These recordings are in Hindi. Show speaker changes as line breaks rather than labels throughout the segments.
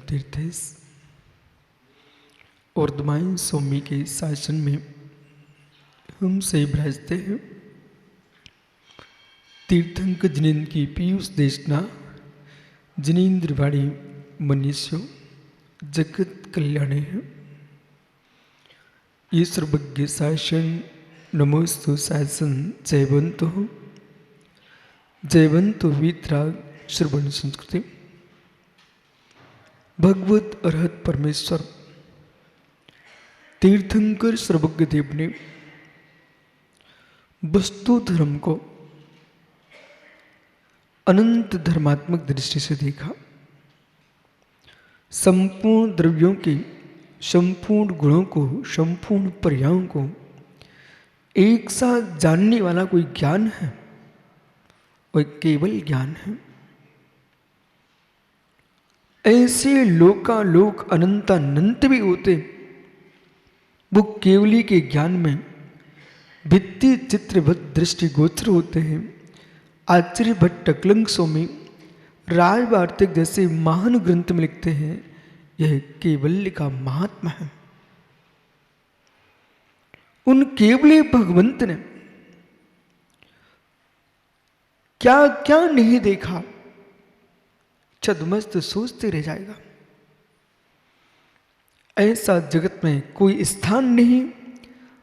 तीर्थेश और दुमाइन स्वामी के शासन में हम से विराजते हैं। तीर्थंक जिनेन्द्र की पीयूष देशना जिनेन्द्र वाणी मनुष्यों जगत कल्याणे है। ये सर्वज्ञ शासन नमोस्तु शासन जयवंतो वीतराग श्रवण संस्कृति। भगवत अरहत परमेश्वर तीर्थंकर सर्वज्ञ देव ने वस्तु धर्म को अनंत धर्मात्मक दृष्टि से देखा। संपूर्ण द्रव्यों के संपूर्ण गुणों को संपूर्ण पर्यायों को एक साथ जानने वाला कोई ज्ञान है वह केवल ज्ञान है। ऐसे लोकालोक अनंतानंत भी होते वो केवली के ज्ञान में भित्ति चित्रवत दृष्टि गोचर होते हैं। आचार्य भट्ट टकलंग स्वामी राज वार्तिक जैसे महान ग्रंथ में लिखते हैं यह केवल्य का महात्मा है। उन केवली भगवंत ने क्या क्या नहीं देखा छद्मस्त सोचते रह जाएगा। ऐसा जगत में कोई स्थान नहीं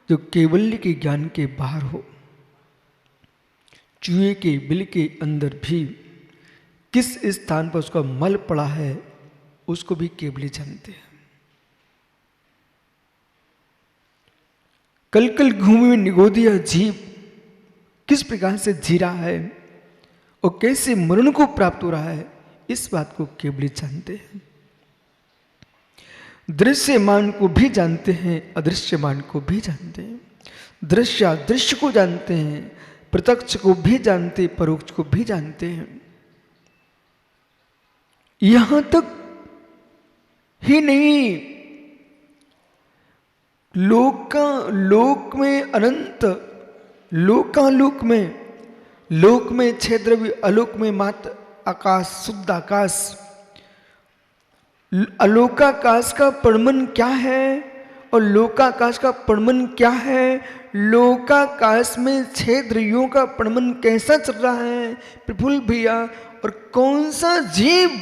जो केवल्य के ज्ञान के बाहर हो। चूहे के बिल के अंदर भी किस स्थान पर उसका मल पड़ा है उसको भी केवली जानते हैं। कल कल घूमे में निगोदिया जीव किस प्रकार से जी रहा है और कैसे मरण को प्राप्त हो रहा है इस बात को केवली जानते हैं। दृश्यमान को भी जानते हैं अदृश्यमान को भी जानते हैं। दृश्य दृश्य को जानते हैं प्रत्यक्ष को भी जानते परोक्ष को भी जानते हैं। यहां तक ही नहीं लोक में अनंत लोकालोक में लोक में छह द्रव्य अलोक में मात्र आकाश शुद्ध आकाश। अलोकाकाश का परिमाण क्या है और लोकाकाश का परिमाण क्या है। लोकाकाश में छह द्रव्यों का परिमाण कैसा चल रहा है प्रफुल्ल भैया और कौन सा जीव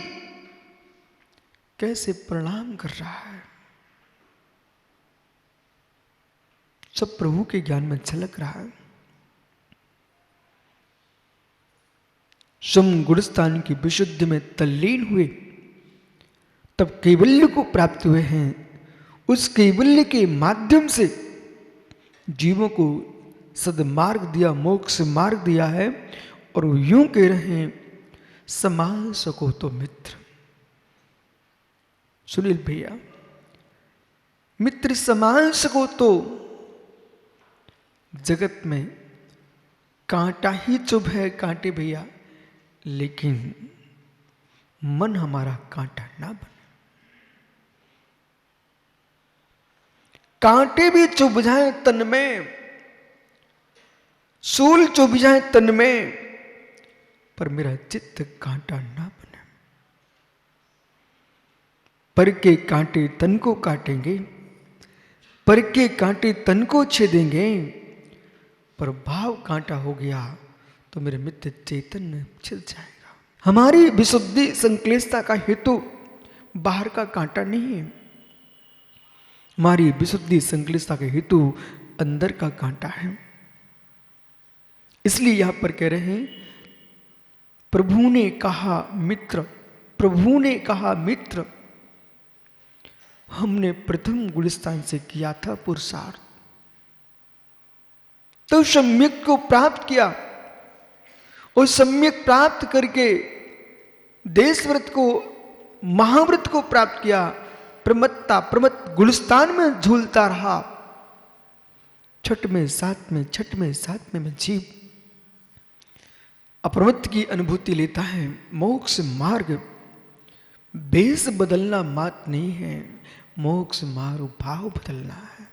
कैसे प्रणाम कर रहा है सब प्रभु के ज्ञान में झलक रहा है। सम गुणस्थान की विशुद्धि में तल्लीन हुए तब कैवल्य को प्राप्त हुए हैं। उस कैवल्य के माध्यम से जीवों को सदमार्ग दिया मोक्ष मार्ग दिया है और वो यूं कह रहे हैं समान सको तो मित्र। सुनील भैया मित्र समान सको तो जगत में कांटा ही चुभ है कांटे भैया लेकिन मन हमारा कांटा ना बने। कांटे भी चुभ जाए तन में सूल चुभ जाए तन में पर मेरा चित्त कांटा ना बने। पर के कांटे तन को काटेंगे पर के कांटे तन को छेदेंगे पर भाव कांटा हो गया तो मेरे मित्र चैतन्य छिल जाएगा। हमारी विशुद्धि संक्लेशता का हेतु बाहर का कांटा नहीं है। हमारी विशुद्धि संक्लेशता का हेतु अंदर का कांटा है। इसलिए यहां पर कह रहे हैं प्रभु ने कहा मित्र प्रभु ने कहा मित्र हमने प्रथम गुलिस्तान से किया था पुरुषार्थ तो सम्यक को प्राप्त किया और सम्यक प्राप्त करके देशव्रत को महाव्रत को प्राप्त किया। प्रमत गुलिस्तान में झूलता रहा। छठ में सात में जीव अप्रमत्त की अनुभूति लेता है। मोक्ष मार्ग बेस बदलना मात नहीं है मोक्ष मार्ग भाव बदलना है।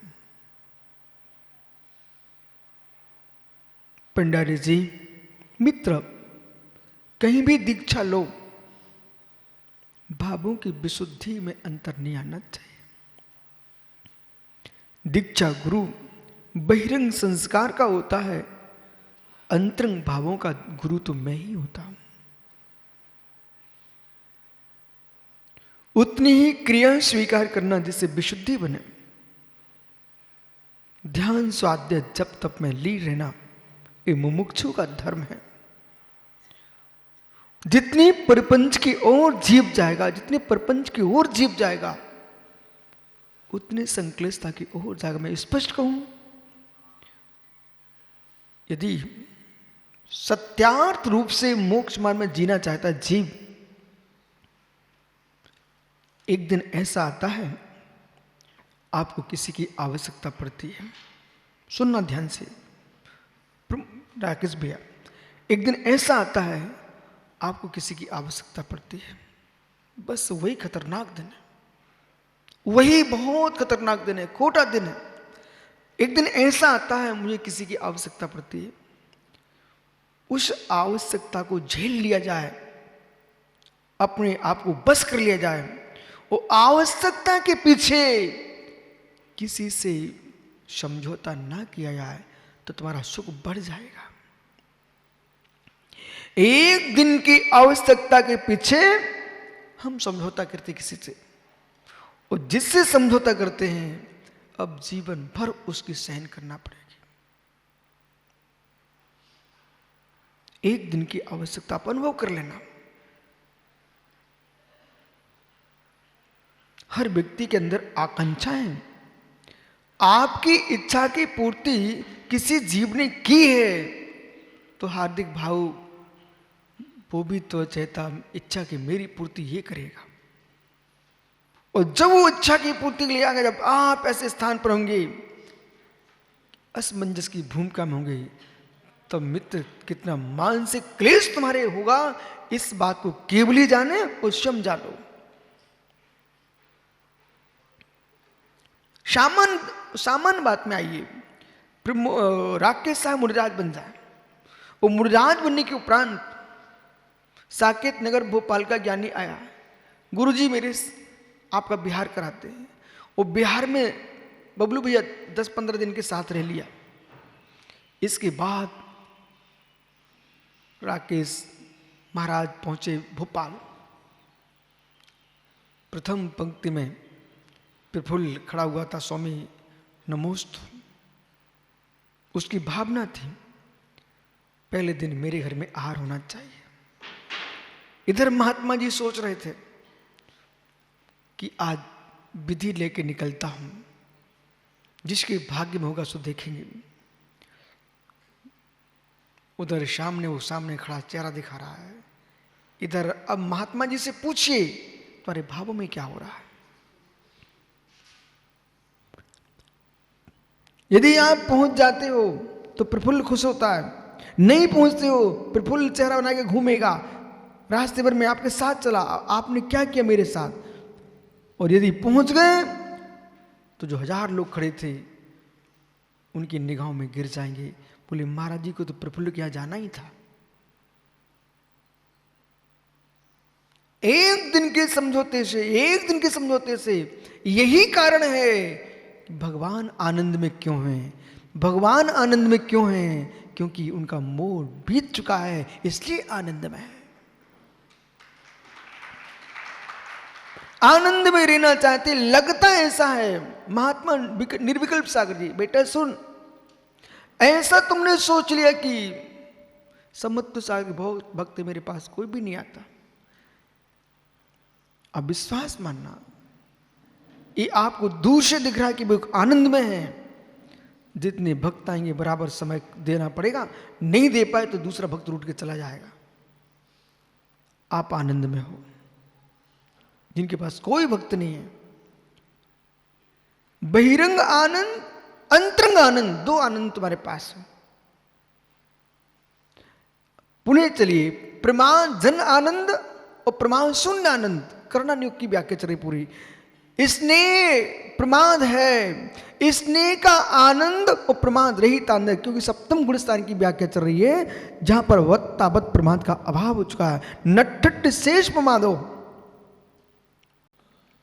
पंडारी जी मित्र कहीं भी दीक्षा लो भावों की विशुद्धि में अंतर नहीं आना चाहिए। दीक्षा गुरु बहिरंग संस्कार का होता है, अंतरंग भावों का गुरु तो मैं ही होता हूं। उतनी ही क्रिया स्वीकार करना जिससे विशुद्धि बने। ध्यान स्वाध्याय जप तप में लीन रहना ये मुमुक्षु का धर्म है। जितनी प्रपंच की ओर जीव जाएगा, जितने प्रपंच की ओर जीव जाएगा, उतने संक्लेशता की ओर जाएगा। मैं स्पष्ट कहूं, यदि सत्यार्थ रूप से मोक्ष मार्ग में जीना चाहता है जीव, एक दिन ऐसा आता है आपको किसी की आवश्यकता पड़ती है। सुनना ध्यान से राकेश भैया, एक दिन ऐसा आता है आपको किसी की आवश्यकता पड़ती है। बस वही खतरनाक दिन है, वही बहुत खतरनाक दिन है, खोटा दिन है। एक दिन ऐसा आता है मुझे किसी की आवश्यकता पड़ती है, उस आवश्यकता को झेल लिया जाए, अपने आप को बस कर लिया जाए। वो आवश्यकता के पीछे किसी से समझौता ना किया जाए तो तुम्हारा सुख बढ़ जाएगा। एक दिन की आवश्यकता के पीछे हम समझौता करते किसी से, और जिससे समझौता करते हैं अब जीवन भर उसकी सहन करना पड़ेगी। एक दिन की आवश्यकता पर अनुभव कर लेना। हर व्यक्ति के अंदर आकांक्षा है। आपकी इच्छा की पूर्ति किसी जीव ने की है तो हार्दिक भाव वो भी तो चाहता इच्छा की मेरी पूर्ति ये करेगा। और जब वो इच्छा की पूर्ति के लिए आगे, जब आप ऐसे स्थान पर होंगे, असमंजस की भूमिका में होंगे, तब मित्र कितना मानसिक क्लेश तुम्हारे होगा, इस बात को केवल ही जाने और स्वयं जानो। सामान्य बात में आइए, राकेश साहब मुर्जाज बन जाए। वो मुर्जाज बनने के उपरांत साकेत नगर भोपाल का ज्ञानी आया, गुरुजी मेरे आपका बिहार कराते हैं। वो बिहार में बबलू भैया 10-15 दिन के साथ रह लिया। इसके बाद राकेश महाराज पहुंचे भोपाल। प्रथम पंक्ति में प्रफुल्ल खड़ा हुआ था, स्वामी नमोस्तु। उसकी भावना थी पहले दिन मेरे घर में आहार होना चाहिए। इधर महात्मा जी सोच रहे थे कि आज विधि लेके निकलता हूं, जिसके भाग्य में होगा सो देखेंगे। उधर वो सामने खड़ा चेहरा दिखा रहा है। इधर अब महात्मा जी से पूछिए तुम्हारे भावों में क्या हो रहा है। यदि आप पहुंच जाते हो तो प्रफुल्ल खुश होता है, नहीं पहुंचते हो प्रफुल्ल चेहरा बना के घूमेगा, रास्ते भर में आपके साथ चला, आपने क्या किया मेरे साथ। और यदि पहुंच गए तो जो 1000 लोग खड़े थे उनकी निगाहों में गिर जाएंगे, बोले महाराज जी को तो प्रफुल्ल के यहां जाना ही था। एक दिन के समझौते से यही कारण है कि भगवान आनंद में क्यों हैं। भगवान आनंद में क्यों हैं? क्योंकि उनका मोह बीत चुका है, इसलिए आनंद में है। आनंद में रहना चाहते, लगता ऐसा है। महात्मा निर्विकल्प सागर जी, बेटा सुन, ऐसा तुमने सोच लिया कि समत्व सागर भक्त मेरे पास कोई भी नहीं आता। अब विश्वास मानना, ये आपको दूर से दिख रहा है कि वो आनंद में है। जितने भक्त आएंगे बराबर समय देना पड़ेगा, नहीं दे पाए तो दूसरा भक्त रूठ के चला जाएगा। आप आनंद में हो। जिनके पास कोई भक्त नहीं है, बहिरंग आनंद, अंतरंग आनंद, 2 आनंद तुम्हारे पास है। पुणे चलिए, प्रमाण जन आनंद और प्रमाण शून्य आनंद, करना नियोग की व्याख्या चल रही पूरी। स्नेह प्रमाद है, स्नेह का आनंद और प्रमाद रहित आनंद, क्योंकि सप्तम गुण स्थान की व्याख्या चल रही है जहां पर वत्तावत प्रमाद का अभाव हो चुका है। नट्ठट शेष प्रमादो,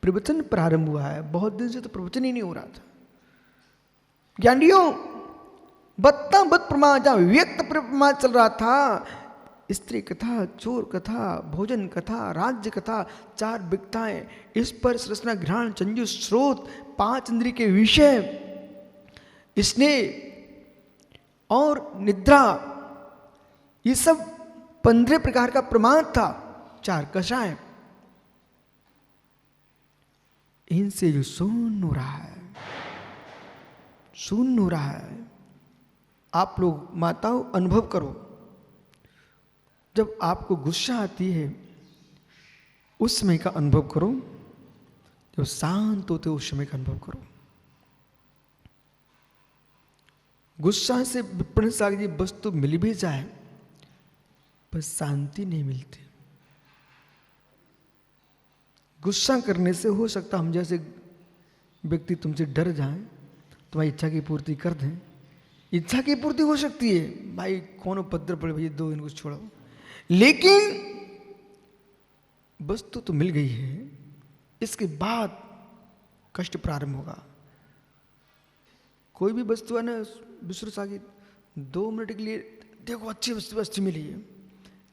प्रवचन प्रारंभ हुआ है। बहुत दिन से तो प्रवचन ही नहीं हो रहा था। ज्ञानियों, बत्ता बत प्रमाण, जहां व्यक्त प्रमाण चल रहा था, स्त्री कथा, चोर कथा, भोजन कथा, राज्य कथा, 4 विकताएं, स्पर्श रसना घ्राण चंजु स्रोत, 5 इंद्रिय के विषय, स्नेह और निद्रा, ये सब 15 प्रकार का प्रमाण था। 4 कषाय, इनसे जो शून्य हो रहा है, शून्य हो रहा है। आप लोग माताओं अनुभव करो, जब आपको गुस्सा आती है उस समय का अनुभव करो, जब शांत होते उस समय का अनुभव करो। गुस्सा से विपन्न सारी वस्तु मिल भी जाए पर शांति नहीं मिलती। गुस्सा करने से हो सकता हम जैसे व्यक्ति तुमसे डर जाएं, तुम्हारी इच्छा की पूर्ति कर दें। इच्छा की पूर्ति हो सकती है, भाई कौन उपद्रव पड़े, भैया दो इनको छोड़ो, लेकिन वस्तु तो मिल गई है, इसके बाद कष्ट प्रारंभ होगा। कोई भी वस्तु है ना विश्व सागी, 2 मिनट के लिए देखो अच्छी वस्तु मिली है,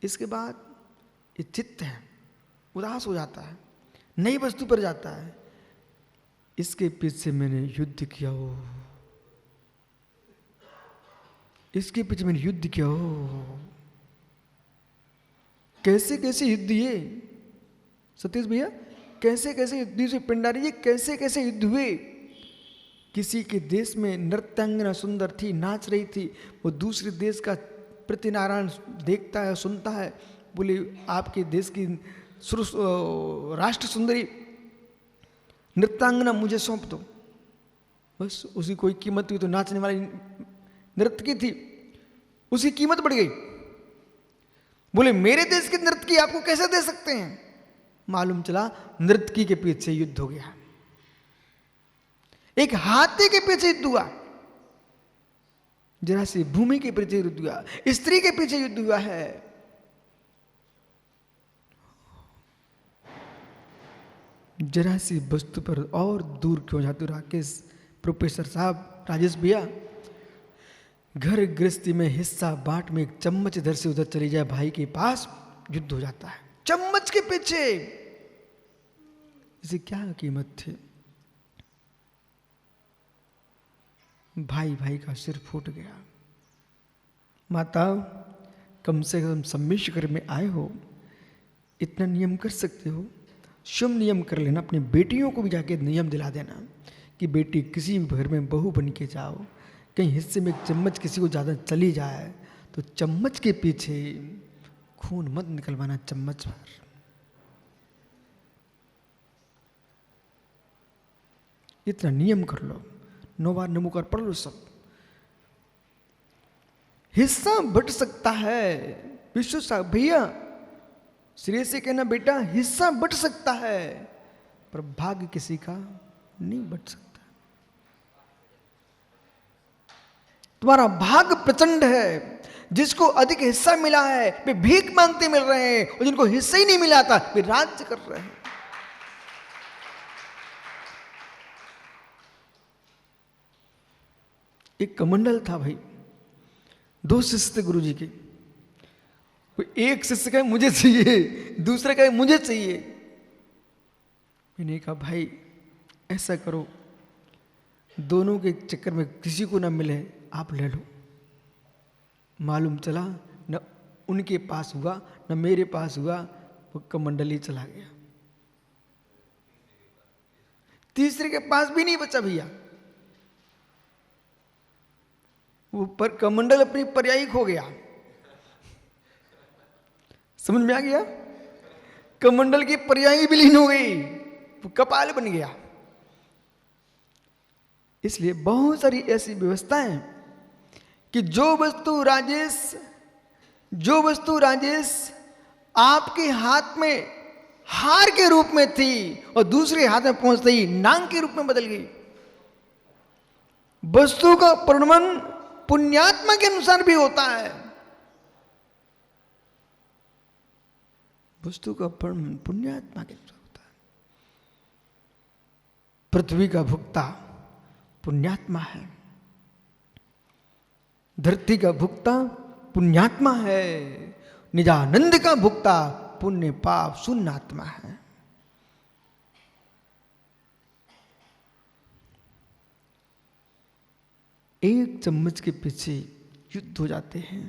इसके बाद ये चित्त है उदास हो जाता है, नई वस्तु पर जाता है। इसके पीछे मैंने युद्ध किया हो, इसके पीछे मैंने युद्ध किया हो। कैसे कैसे युद्ध ये सतीश भैया, कैसे कैसे युद्ध से पिंडारी जी, कैसे कैसे युद्ध हुए। किसी के देश में नृत्यांगना सुंदर थी, नाच रही थी, वो दूसरे देश का प्रतिनारायण देखता है, सुनता है, बोले आपके देश की राष्ट्र सुंदरी नृत्यांगना मुझे सौंप दो। बस उसी कोई कीमत हुई तो नाचने वाली नृत्य की थी, उसकी कीमत बढ़ गई। बोले मेरे देश के नृत्य की आपको कैसे दे सकते हैं। मालूम चला नृत्य के पीछे युद्ध हो गया, एक हाथी के पीछे युद्ध हुआ, जरा सी भूमि के पीछे युद्ध हुआ, स्त्री के पीछे युद्ध हुआ है। जरा सी वस्तु पर और दूर क्यों जाते हो राकेश प्रोफेसर साहब, राजेश भैया। घर गृहस्थी में हिस्सा बांट में एक चम्मच इधर से उधर चली जाए भाई के पास, युद्ध हो जाता है चम्मच के पीछे। इसे क्या कीमत थी। भाई भाई का सिर फूट गया। माता कम से कम सम्मिश्र घर में आए हो, इतना नियम कर सकते हो, शुभ नियम कर लेना। अपनी बेटियों को भी जाके नियम दिला देना कि बेटी किसी भी घर में बहू बन के जाओ, कहीं हिस्से में एक चम्मच किसी को ज़्यादा चली जाए तो चम्मच के पीछे खून मत निकलवाना, चम्मच भर। इतना नियम कर लो, 9 बार नमोकार पढ़ लो सब। हिस्सा बट सकता है विश्व साहब भैया, श्रेय से कहना बेटा हिस्सा बट सकता है, पर भाग्य किसी का नहीं बट सकता। तुम्हारा भाग्य प्रचंड है, जिसको अधिक हिस्सा मिला है वे भीख मांगते मिल रहे हैं, और जिनको हिस्सा ही नहीं मिला था वे राज्य कर रहे हैं। एक कमंडल था भाई, 2 शिष्य थे गुरु जी के। एक शिष्य कहे मुझे चाहिए, दूसरा कहे मुझे चाहिए। मैंने कहा भाई ऐसा करो, दोनों के चक्कर में किसी को ना मिले, आप ले लो। मालूम चला न उनके पास हुआ न मेरे पास हुआ, वो कमंडल ही चला गया। तीसरे के पास भी नहीं बचा भैया, वो पर कमंडल अपनी पर्यायी खो गया। समझ में आ गया, कमंडल की पर्यायी विलीन हो गई, वो कपाल बन गया। इसलिए बहुत सारी ऐसी व्यवस्थाएं कि जो वस्तु राजेश आपके हाथ में हार के रूप में थी और दूसरे हाथ में पहुंचते ही नांग के रूप में बदल गई। वस्तु का परिणमन पुण्यात्मा के अनुसार भी होता है। वस्तु का परिणमन पुण्यात्मा के अनुसार होता है। पृथ्वी का भुक्ता पुण्यात्मा है, धरती का भुक्ता पुण्यात्मा है, निजानंद का भुक्ता पुण्य पाप शून्यात्मा है। एक चम्मच के पीछे युद्ध हो जाते हैं।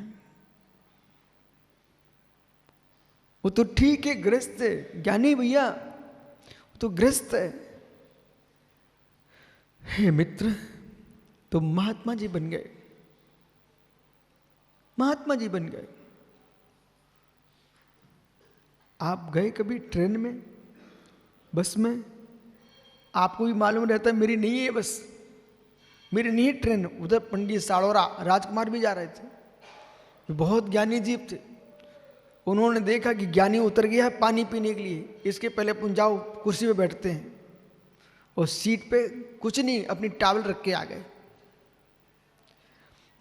वो तो ठीक है, गृहस्थ है, ज्ञानी भैया, वो तो गृहस्थ है। हे मित्र, तो महात्मा जी बन गए, महात्मा जी बन गए। आप गए कभी ट्रेन में, बस में? आपको भी मालूम रहता है मेरी नहीं है बस, मेरी नहीं है ट्रेन। उधर पंडित साड़ोरा राजकुमार भी जा रहे थे, बहुत ज्ञानी जीव थे। उन्होंने देखा कि ज्ञानी उतर गया है पानी पीने के लिए, इसके पहले अपन जाओ कुर्सी पे बैठते हैं, और सीट पे कुछ नहीं, अपनी टॉवल रख के आ गए।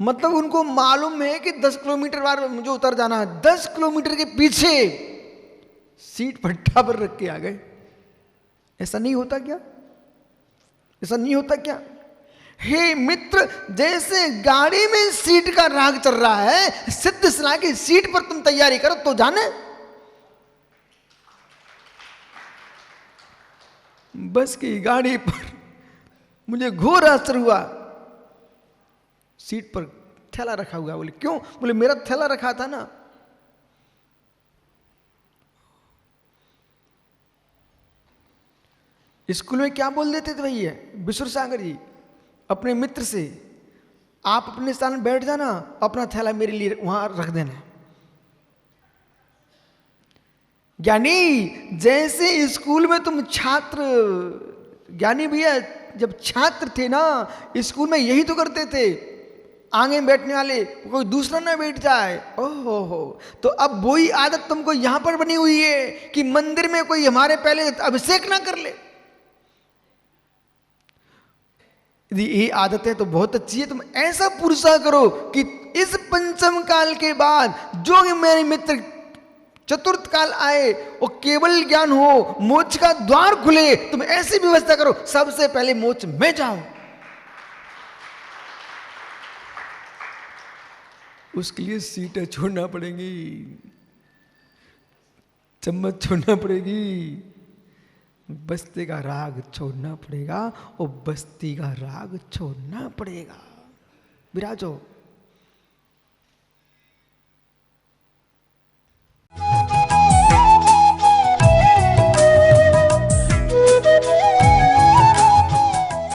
मतलब उनको मालूम है कि 10 किलोमीटर बाद मुझे उतर जाना है, 10 किलोमीटर के पीछे सीट पर टॉवल रख के आ गए। ऐसा नहीं होता क्या? ऐसा नहीं होता क्या? हे मित्र, जैसे गाड़ी में सीट का राग चल रहा है, सिद्ध सलाह की सीट पर तुम तैयारी करो तो जाने। बस की गाड़ी पर मुझे घोर आश्चर्य हुआ, सीट पर थैला रखा हुआ। बोले क्यों? बोले मेरा थैला रखा था ना। स्कूल में क्या बोल देते थे भैया विश्व सागर जी अपने मित्र से, आप अपने स्थान में बैठ जाना, अपना थैला मेरे लिए वहां रख देना। ज्ञानी, जैसे स्कूल में तुम छात्र, ज्ञानी भैया जब छात्र थे ना, स्कूल में यही तो करते थे, आगे बैठने वाले कोई दूसरा ना बैठ जाए। ओहो हो, तो अब वही आदत तुमको यहां पर बनी हुई है कि मंदिर में कोई हमारे पहले अभिषेक ना कर ले। यदि ये आदत है तो बहुत अच्छी है। तुम ऐसा पुरुषा करो कि इस पंचम काल के बाद जो मेरे मित्र चतुर्थ काल आए वो केवल ज्ञान हो, मोक्ष का द्वार खुले, तुम ऐसी व्यवस्था करो सबसे पहले मोक्ष में जाओ। उसके लिए सीटें छोड़ना पड़ेंगी, चम्मच छोड़ना पड़ेगी, बस्ती का राग छोड़ना पड़ेगा, और बस्ती का राग छोड़ना पड़ेगा। विराजो।